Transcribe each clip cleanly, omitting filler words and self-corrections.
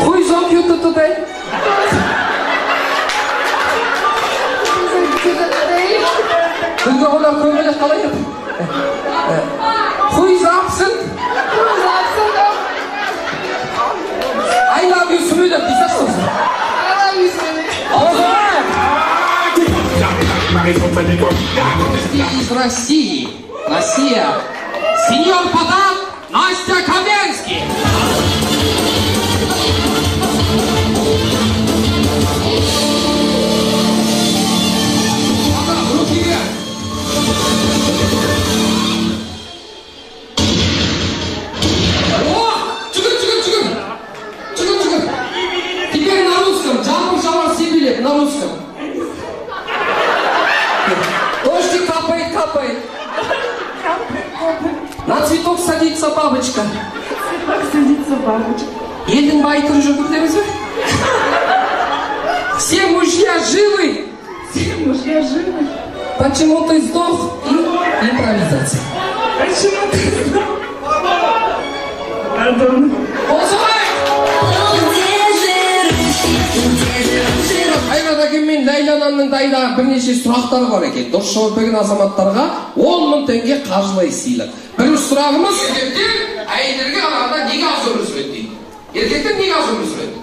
Қой зампютудай. Күнге олар көңілі қалай еді? Қой запсын. I love you сөйлеп дейсіз. Из России. Россия. Сеньор Потап, Настя Каменский. Руки вверх. О, чугун. Теперь на русском. Джамбур шавар сибилет на русском. Дождик капает. На цветок садится бабочка. Елдің байытыры жүрдік деміз бе? Все мужья живы. Почему ты сдох? И импровизация. Почему ты сдох? Мен Ләйләнанның дайдағы бірнеше сұрақтары бар екен. Дос жауап берген азаматтарға 10.000 теңге қаржылай сыйлық. Бірінші сұрағымыз, еркектер әйелдерге қарағанда неге аз өмір сүреді дейді. Еркектер неге аз өмір сүреді?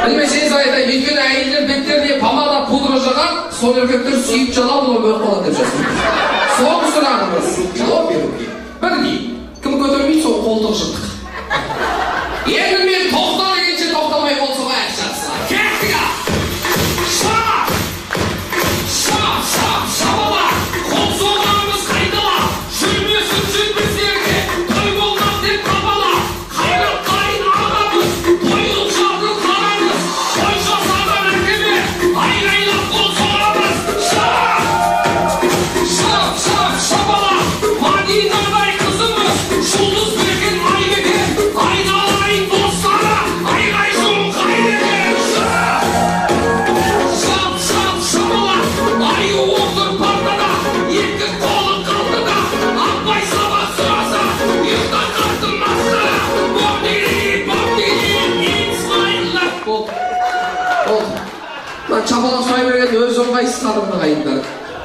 Білмесеңіз айтайын, өйткені әйелдер беттеріне помада пудра жағар, сол еркектер сүйіп жала болып өліп қалады деп жазып. Соңғы сұрағымыз, жауап беруге. Бірдей, кім көтермейді, сол қолдық жыртық. Енді мен тоқтар дегенше тоқтамай болса ғой ақшасы. Техника! Шабала! Қол соғарымыз қайдала! Жүрмесін жүрмесерге! Той болмақ деп қабала! Қайрат қайын ағамыз! Тойлық жарды қарамыз! Той жасаған әкеме! Айғайлап қол соғамыз! Шабала! Мадинадай қызымыз! Жұлдыз берген айбеке! Айналайын достары! Айғай жолын қайдеме! Шабала! Айы отыр партада! Екі қолын қалтада! Аппай сабақ сұраса! Ұйықта қартын астara! Бомдири! Исмайлап! Болды. Чабала сұрай берген өз ыңғайсыз қадырды қайындар.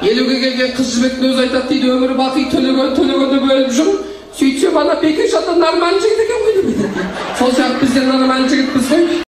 Елуге келген қыз жібектің өз айтады дейді, өмір бақи төлегенді бөліп жүр. Сөйтсе бана бекер жата нормальный жігіт екен ғой деп. Сол сияқты біздер нормальный жігітпіз ғой.